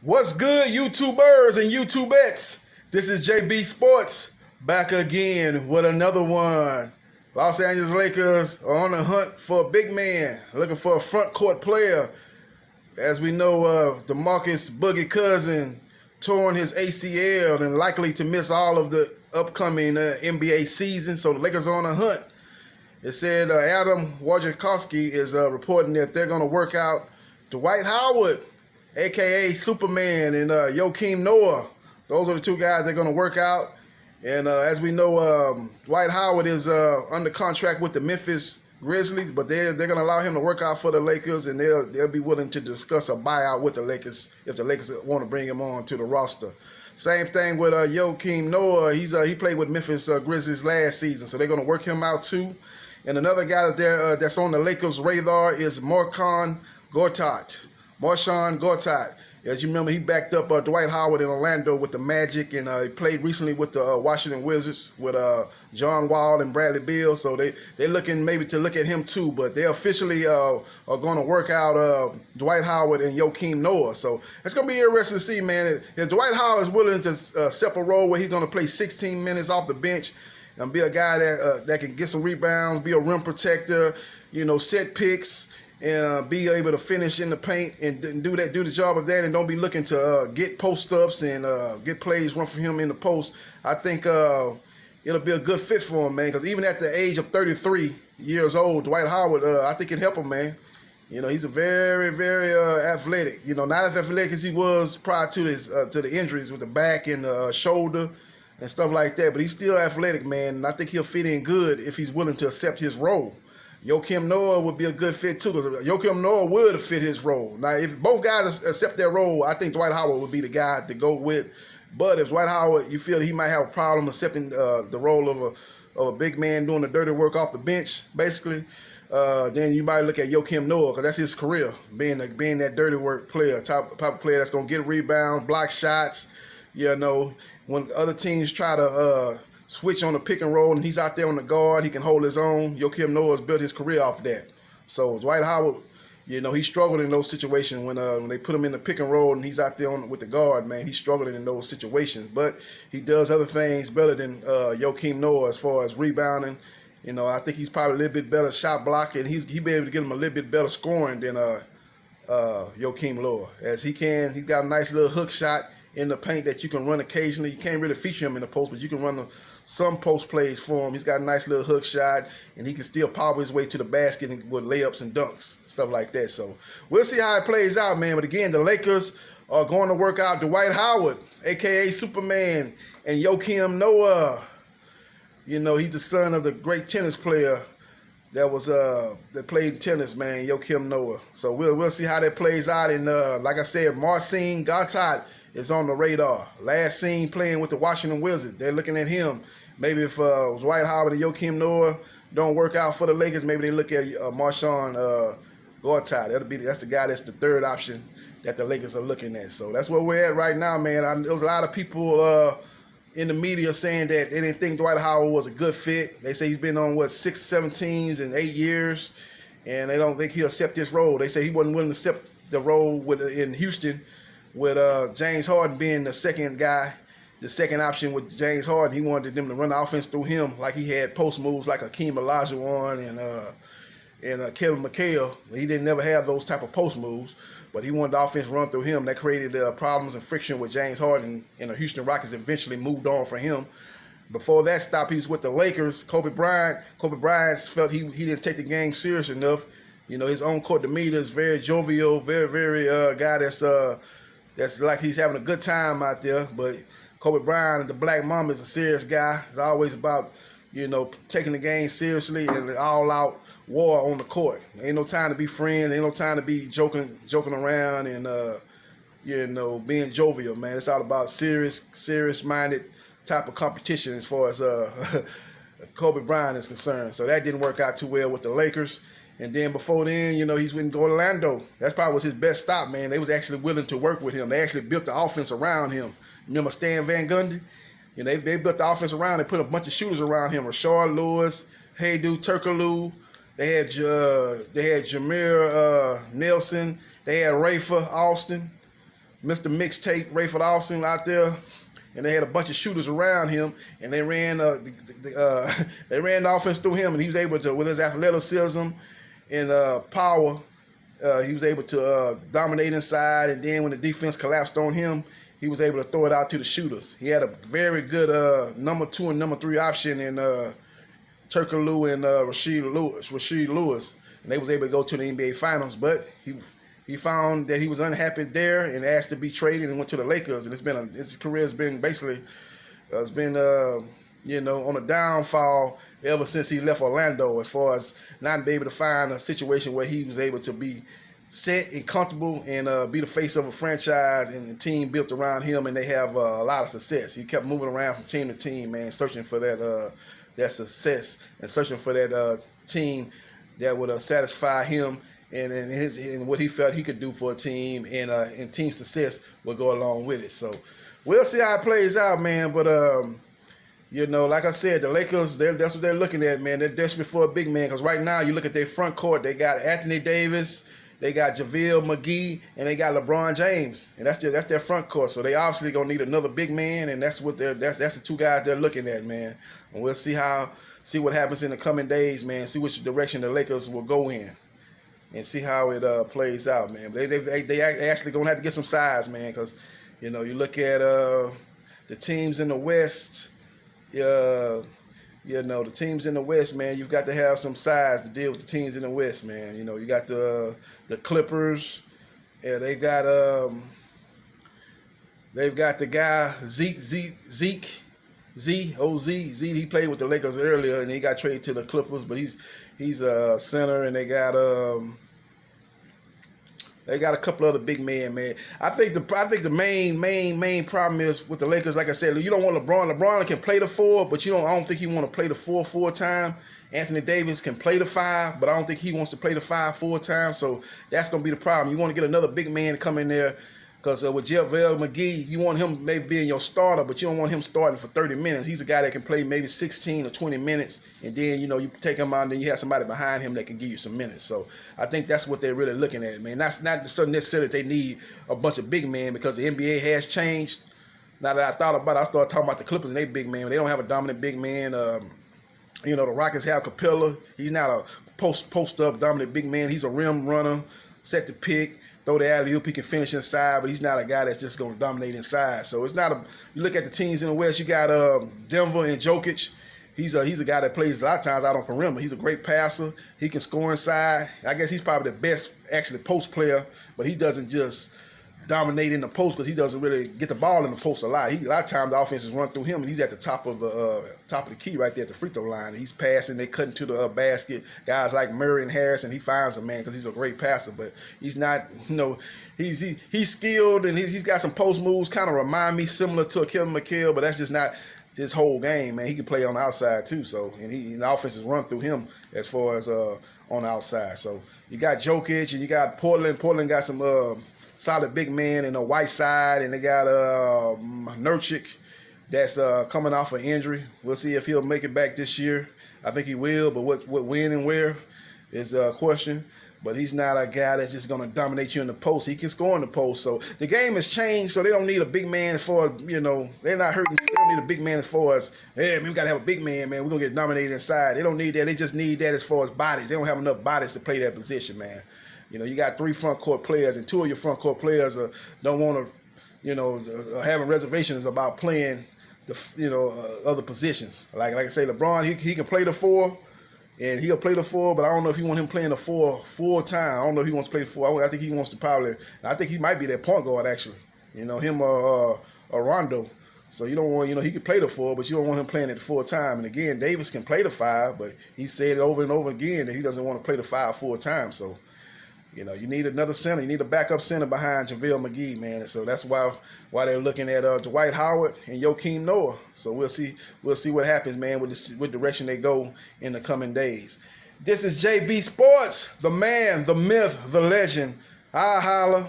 What's good, YouTubers and YouTubettes? This is JB Sports back again with another one. Los Angeles Lakers are on the hunt for a big man, looking for a front court player. As we know, DeMarcus Boogie Cousin torn his ACL and likely to miss all of the upcoming NBA season. So the Lakers are on the hunt. It said Adam Wojciechowski is reporting that they're going to work out Dwight Howard, a.k.a. Superman, and Joakim Noah. Those are the two guys they're going to work out. And as we know, Dwight Howard is under contract with the Memphis Grizzlies, but they're going to allow him to work out for the Lakers, and they'll be willing to discuss a buyout with the Lakers if the Lakers want to bring him on to the roster. Same thing with Joakim Noah. He played with Memphis Grizzlies last season, so they're going to work him out too. And another guy that's on the Lakers' radar is Marcin Gortat. Marcin Gortat. As you remember, he backed up Dwight Howard in Orlando with the Magic, and he played recently with the Washington Wizards with John Wall and Bradley Beal. So they're looking maybe to look at him too, but they officially are going to work out Dwight Howard and Joakim Noah. So it's going to be interesting to see, man. If Dwight Howard is willing to step a role where he's going to play 16 minutes off the bench and be a guy that can get some rebounds, be a rim protector, set picks, and be able to finish in the paint and do the job of that, and don't be looking to get post-ups and get plays run for him in the post. I think it'll be a good fit for him, man, because even at the age of 33 years old, Dwight Howard, I think can help him, man. He's a very, very athletic. Not as athletic as he was prior to the injuries with the back and the shoulder and stuff like that, but he's still athletic, man, and I think he'll fit in good if he's willing to accept his role. Joakim Noah would be a good fit too. Joakim Noah would fit his role. Now, if both guys accept their role, I think Dwight Howard would be the guy to go with. But if Dwight Howard, you feel he might have a problem accepting the role of a big man doing the dirty work off the bench, basically, then you might look at Joakim Noah, because that's his career, being that dirty work player, type of player that's going to get rebounds, block shots. When other teams try to switch on the pick and roll and he's out there on the guard, he can hold his own. Joakim Noah has built his career off that. So Dwight Howard, he struggled in those situations when they put him in the pick and roll and he's out there with the guard, man. He's struggling in those situations, but he does other things better than Joakim Noah as far as rebounding. I think he's probably a little bit better shot blocking. He'll be able to get him a little bit better scoring than Joakim Noah, as he's got a nice little hook shot in the paint that you can run occasionally. You can't really feature him in the post, but you can run some post plays for him. He's got a nice little hook shot, and he can still power his way to the basket with layups and dunks, stuff like that. So we'll see how it plays out, man. But again, the Lakers are going to work out Dwight Howard, a.k.a. Superman, and Joakim Noah. He's the son of the great tennis player that played tennis, man, Joakim Noah. So we'll see how that plays out. And like I said, Marcin Gortat is on the radar. Last seen playing with the Washington Wizards. They're looking at him. Maybe if Dwight Howard and Joakim Noah don't work out for the Lakers, maybe they look at Marcin Gortat. That's the guy that's the third option that the Lakers are looking at. So that's where we're at right now, man. There was a lot of people in the media saying that they didn't think Dwight Howard was a good fit. They say he's been on, 6, 7 teams in 8 years, and they don't think he'll accept this role. They say he wasn't willing to accept the role in Houston with James Harden being the second guy, the second option with James Harden. He wanted them to run the offense through him like he had post moves like Hakeem Olajuwon and Kevin McHale. He didn't never have those type of post moves, but he wanted the offense run through him. That created problems and friction with James Harden, and the Houston Rockets eventually moved on from him. Before that stop, he was with the Lakers. Kobe Bryant felt he didn't take the game serious enough. His own court demeanor is very jovial, very, very guy that's like he's having a good time out there. But Kobe Bryant, the Black Mamba, is a serious guy. It's always about, taking the game seriously and all-out war on the court. Ain't no time to be friends. Ain't no time to be joking around and, being jovial, man. It's all about serious-minded type of competition as far as Kobe Bryant is concerned. So that didn't work out too well with the Lakers. And then before then, he's went to Orlando. That probably was his best stop, man. They was actually willing to work with him. They actually built the offense around him. Remember Stan Van Gundy? They built the offense around. They put a bunch of shooters around him. Rashard Lewis, Haydu Turkoglu. They had Jameer Nelson. They had Rafer Alston. Mr. Mixtape Rayford Austin out there, and they had a bunch of shooters around him, and they ran they ran the offense through him, and he was able to, with his athleticism and power, he was able to dominate inside, and then when the defense collapsed on him, he was able to throw it out to the shooters. He had a very good number 2 and number 3 option in Turkaloo and Rasheed Lewis, and they was able to go to the NBA Finals, but he found that he was unhappy there and asked to be traded and went to the Lakers. And his career has been basically on a downfall ever since he left Orlando, as far as not being able to find a situation where he was able to be set and comfortable and be the face of a franchise and the team built around him, and they have a lot of success. He kept moving around from team to team, man, searching for that success and searching for that team that would satisfy him and what he felt he could do for a team, and team success will go along with it. So we'll see how it plays out, man. But like I said, the Lakers, that's what they're looking at, man. They're desperate for a big man, because right now you look at their front court, they got Anthony Davis, they got JaVale McGee, and they got LeBron James, and that's their front court. So they obviously gonna need another big man, and that's the 2 guys they're looking at, man. And we'll see what happens in the coming days, man. See which direction the Lakers will go in, and see how it plays out, man. They actually gonna have to get some size, man, because you look at the teams in the West. The teams in the West, man, you've got to have some size to deal with the teams in the West, man. You got the Clippers. Yeah, they've got the guy Zeke. He played with the Lakers earlier, and he got traded to the Clippers, but he's a center, and they got a couple other big men, man. I think the main problem is with the Lakers, like I said, you don't want LeBron. LeBron can play the 4, but I don't think he want to play the 4 full-time. Anthony Davis can play the 5, but I don't think he wants to play the 5 full-time, so that's going to be the problem. You want to get another big man to come in there, because with JaVale McGee, you want him maybe being your starter, but you don't want him starting for 30 minutes. He's a guy that can play maybe 16 or 20 minutes, and then, you take him out, and then you have somebody behind him that can give you some minutes. So I think that's what they're really looking at, man. That's not so necessarily that they need a bunch of big men, because the NBA has changed. Now that I thought about it, I started talking about the Clippers and they big man. They don't have a dominant big man. The Rockets have Capella. He's not a post-up dominant big man. He's a rim runner, set the pick, throw the alley-oop, he can finish inside, but he's not a guy that's just going to dominate inside. So it's not you look at the teams in the West, you got Denver and Jokic. He's a guy that plays a lot of times out on perimeter. He's a great passer. He can score inside. I guess he's probably the best, actually, post player, but he doesn't just dominate in the post, because he doesn't really get the ball in the post a lot. A lot of times the offenses run through him, and he's at the top of the key right there at the free throw line. He's passing, they cut into the basket. Guys like Murray and Harrison, he finds them, man, because he's a great passer. But he's not, he's skilled, and he's got some post moves, kind of remind me similar to a Kevin McHale, but that's just not his whole game, man. He can play on the outside too, so and the offenses run through him as far as on the outside. So you got Jokic, and you got Portland. Portland got some solid big man in the Whiteside, and they got Nurkic that's coming off an injury. We'll see if he'll make it back this year. I think he will, but what when and where is a question. But he's not a guy that's just going to dominate you in the post. He can score in the post. So the game has changed, so they don't need a big man for, they're not hurting. They don't need a big man as far as, hey, man, we got to have a big man, man. We're going to get dominated inside. They don't need that. They just need that as far as bodies. They don't have enough bodies to play that position, man. You got 3 front court players, and 2 of your front court players don't want to, having reservations about playing the, other positions. Like I say, LeBron, he can play the 4. And he'll play the 4, but I don't know if you want him playing the 4 full time. I don't know if he wants to play the 4. I think he wants to I think he might be that point guard, actually. Him or Rondo. So you don't want, he can play the 4, but you don't want him playing it full time. And again, Davis can play the 5, but he said it over and over again that he doesn't want to play the 5 full time. So, you need another center. You need a backup center behind JaVale McGee, man. So that's why they're looking at Dwight Howard and Joakim Noah. So we'll see what happens, man, with direction they go in the coming days. This is JB Sports, the man, the myth, the legend. I holla.